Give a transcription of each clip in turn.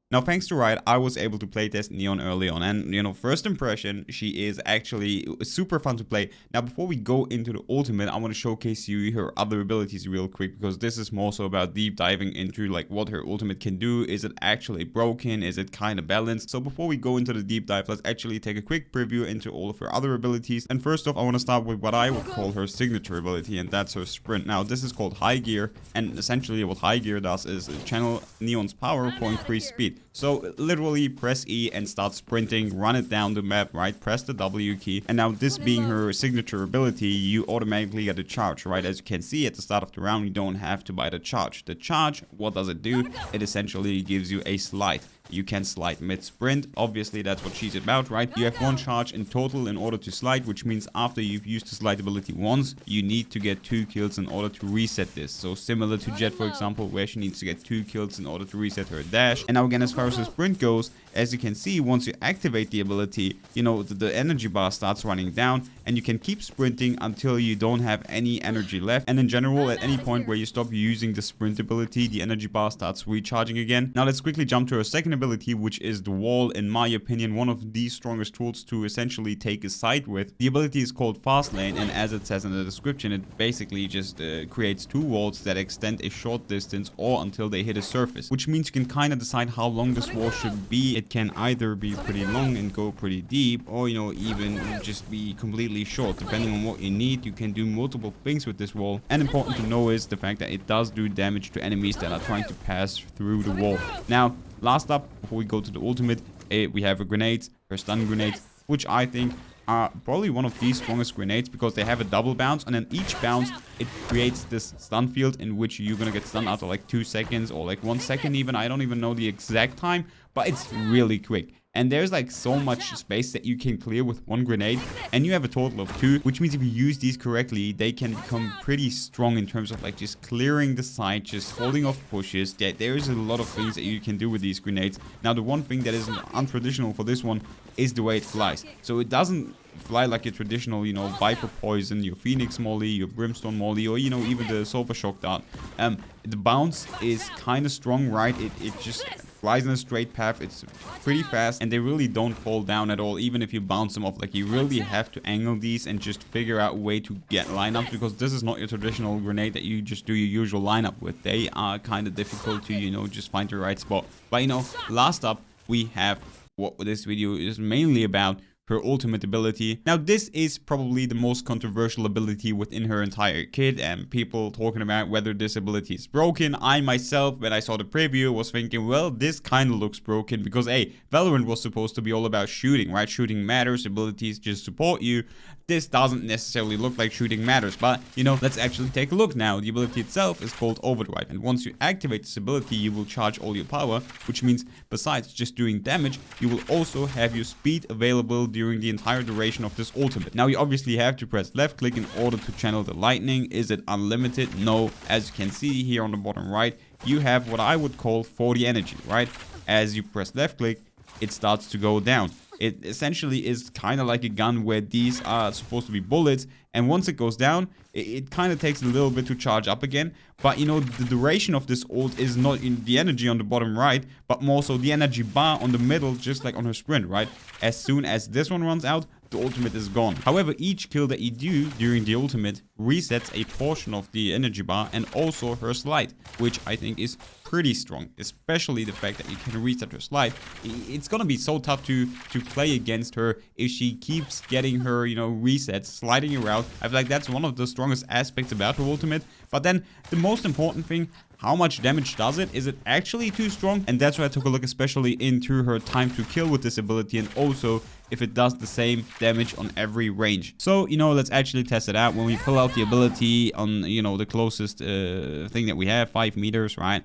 Now, thanks to Riot, I was able to playtest Neon early on, and first impression, she is actually super fun to play. Now, before we go into the ultimate, I want to showcase you her other abilities real quick, because this is more so about deep diving into like what her ultimate can do. Is it actually broken? Is it kind of balanced? So before we go into the deep dive, let's actually take a quick preview into all of her other abilities. And first off, I want to start with what I would call her signature ability, and that's her sprint. Now, this is called high gear, and essentially what high gear does is channel Neon's power for increased speed. So literally press E and start sprinting, run it down the map, right? Press the W key. And now this being her signature ability, you automatically get a charge, right? As you can see at the start of the round, you don't have to buy the charge. The charge, what does it do? It essentially gives you a slide. You can slide mid-sprint. Obviously, that's what she's about, right? You have one charge in total in order to slide, which means after you've used the slide ability once, you need to get 2 kills in order to reset this. So similar to Jet, for example, where she needs to get 2 kills in order to reset her dash. And now again, as far as the sprint goes, as you can see, once you activate the ability, the energy bar starts running down, and you can keep sprinting until you don't have any energy left. And in general, at any point where you stop using the sprint ability, the energy bar starts recharging again. Now let's quickly jump to her second ability, which is the wall. In my opinion, one of the strongest tools to essentially take a side with. The ability is called fast lane, and as it says in the description, it basically just creates 2 walls that extend a short distance or until they hit a surface, which means you can kind of decide how long this wall should be. It can either be pretty long and go pretty deep, or even just be completely short. Depending on what you need, you can do multiple things with this wall. And important to know is the fact that it does do damage to enemies that are trying to pass through the wall. Now, last up, before we go to the ultimate, we have her grenades, her stun grenades, which I think are probably one of the strongest grenades, because they have a double bounce, and then each bounce it creates this stun field in which you're gonna get stunned after like 2 seconds or like 1 second even. I don't even know the exact time, but it's really quick. And there's like so much space that you can clear with 1 grenade, and you have a total of 2, which means if you use these correctly, they can become pretty strong in terms of like just clearing the site, just holding off pushes. There's a lot of things that you can do with these grenades. Now, the one thing that is untraditional for this one is the way it flies. So it doesn't fly like your traditional, Viper Poison, your Phoenix Molly, your Brimstone Molly, or, even the Sulfur Shock Dart. The bounce is kind of strong, right? It just flies in a straight path. It's pretty fast, and they really don't fall down at all, even if you bounce them off. Like, you really have to angle these and just figure out a way to get lineups, because this is not your traditional grenade that you just do your usual lineup with. They are kind of difficult to, just find the right spot. But, last up, we have what this video is mainly about, her ultimate ability. Now, this is probably the most controversial ability within her entire kit, and people talking about whether this ability is broken. I myself, when I saw the preview, was thinking, well, this kind of looks broken, because Valorant was supposed to be all about shooting, right? Shooting matters, abilities just support you. This doesn't necessarily look like shooting matters, but let's actually take a look now. The ability itself is called Overdrive, and once you activate this ability, you will charge all your power, which means besides just doing damage, you will also have your speed available during the entire duration of this ultimate. Now, you obviously have to press left click in order to channel the lightning. Is it unlimited? No. As you can see here on the bottom right, you have what I would call 40 energy, right? As you press left click, it starts to go down. It essentially is kind of like a gun where these are supposed to be bullets, and once it goes down, it kind of takes a little bit to charge up again. But the duration of this ult is not in the energy on the bottom right, but more so the energy bar on the middle, just like on her sprint, right? As soon as this one runs out, the ultimate is gone. However, each kill that you do during the ultimate resets a portion of the energy bar and also her slide, which I think is pretty strong, especially the fact that you can reset her slide. It's gonna be so tough to play against her if she keeps getting her resets, sliding around. I feel like that's one of the strongest aspects about her ultimate. But then the most important thing, how much damage does it? Is it actually too strong? And that's why I took a look especially into her time to kill with this ability, and also if it does the same damage on every range. So, let's actually test it out. When we pull out the ability on, the closest thing that we have, 5 meters, right?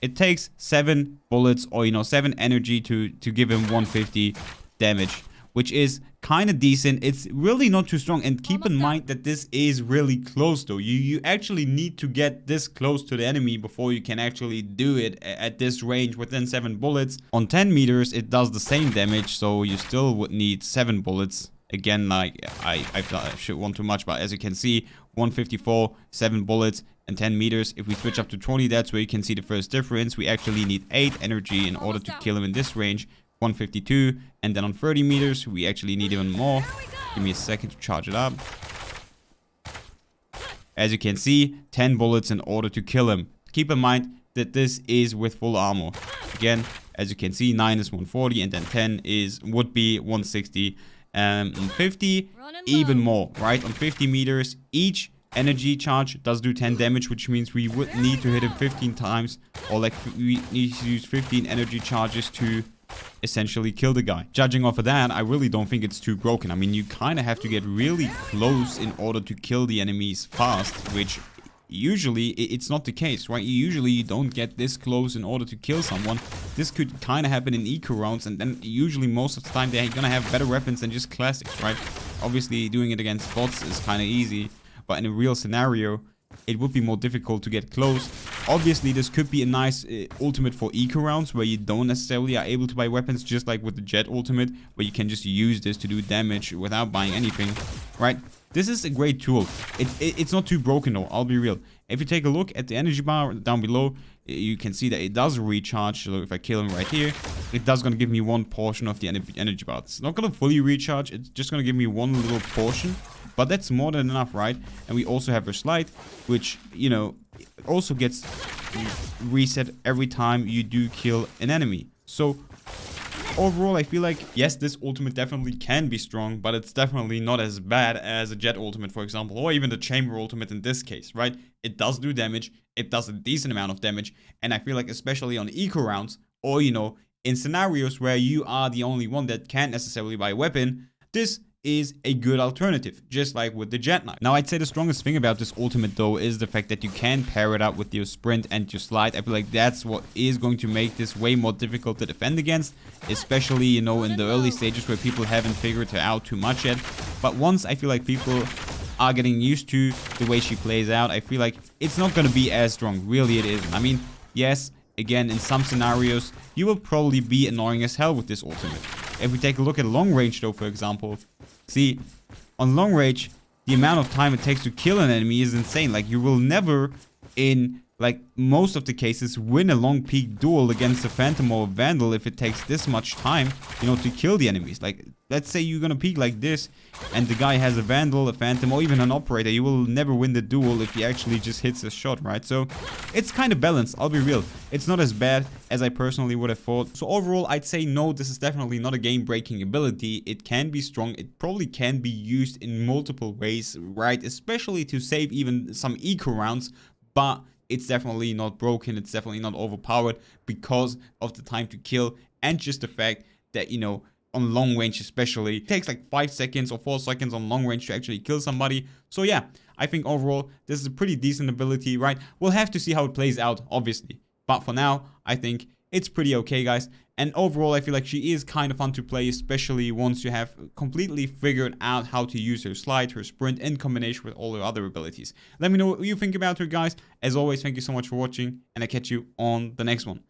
It takes 7 bullets, or, 7 energy to give him 150 damage, which is kind of decent. It's really not too strong, and keep in mind that this is really close though. You actually need to get this close to the enemy before you can actually do it at this range within 7 bullets. On 10 meters it does the same damage, so you still would need 7 bullets. Again, like I should want too much, but as you can see, 154, 7 bullets and 10 meters. If we switch up to 20, that's where you can see the first difference. We actually need 8 energy in order to kill him in this range. 152. And then on 30 meters, we actually need even more. Give me a second to charge it up. As you can see, 10 bullets in order to kill him. Keep in mind that this is with full armor. Again, as you can see, 9 is 140, and then 10 would be 160. On 50, even more, right? On 50 meters, each energy charge does do 10 damage, which means we would need to hit him 15 times, or like we need to use 15 energy charges to essentially kill the guy. Judging off of that, I really don't think it's too broken. I mean, you kind of have to get really close in order to kill the enemies fast, which usually it's not the case, right? Usually you don't get this close in order to kill someone. This could kind of happen in eco rounds, and then usually most of the time they're gonna have better weapons than just classics, right? Obviously doing it against bots is kind of easy, but in a real scenario it would be more difficult to get close. Obviously this could be a nice ultimate for eco rounds where you don't necessarily are able to buy weapons, just like with the jet ultimate, where you can just use this to do damage without buying anything, right? This is a great tool. It's not too broken though, I'll be real. If you take a look at the energy bar down below, you can see that it does recharge. So if I kill him right here, it does gonna give me one portion of the energy bar. It's not gonna fully recharge, it's just gonna give me one little portion. But that's more than enough, right? And we also have a slide, which, you know, also gets reset every time you do kill an enemy. So overall, I feel like, yes, this ultimate definitely can be strong, but it's definitely not as bad as a jet ultimate, for example, or even the chamber ultimate in this case, right? It does do damage, it does a decent amount of damage, and I feel like especially on eco rounds, or, you know, in scenarios where you are the only one that can't necessarily buy a weapon, this is a good alternative, just like with the jet knife. Now, I'd say the strongest thing about this ultimate though is the fact that you can pair it up with your sprint and your slide. I feel like that's what is going to make this way more difficult to defend against, especially, you know, in the early stages where people haven't figured her out too much yet. But once I feel like people are getting used to the way she plays out, I feel like it's not going to be as strong. Really, it isn't. I mean, yes, again, in some scenarios, you will probably be annoying as hell with this ultimate. If we take a look at long range though, for example, see, on long range, the amount of time it takes to kill an enemy is insane. Like, you will never, in like most of the cases, win a long peak duel against a Phantom or a Vandal if it takes this much time, you know, to kill the enemies. Like, let's say you're gonna peak like this, and the guy has a Vandal, a Phantom, or even an Operator. You will never win the duel if he actually just hits a shot, right? So, it's kind of balanced, I'll be real. It's not as bad as I personally would have thought. So overall, I'd say no, this is definitely not a game-breaking ability. It can be strong. It probably can be used in multiple ways, right? Especially to save even some eco rounds, but it's definitely not broken. It's definitely not overpowered because of the time to kill and just the fact that, you know, on long range especially, it takes like 5 seconds or 4 seconds on long range to actually kill somebody. So yeah, I think overall this is a pretty decent ability, right? We'll have to see how it plays out, obviously. But for now, I think it's pretty okay, guys. And overall, I feel like she is kind of fun to play, especially once you have completely figured out how to use her slide, her sprint, in combination with all her other abilities. Let me know what you think about her, guys. As always, thank you so much for watching, and I'll catch you on the next one.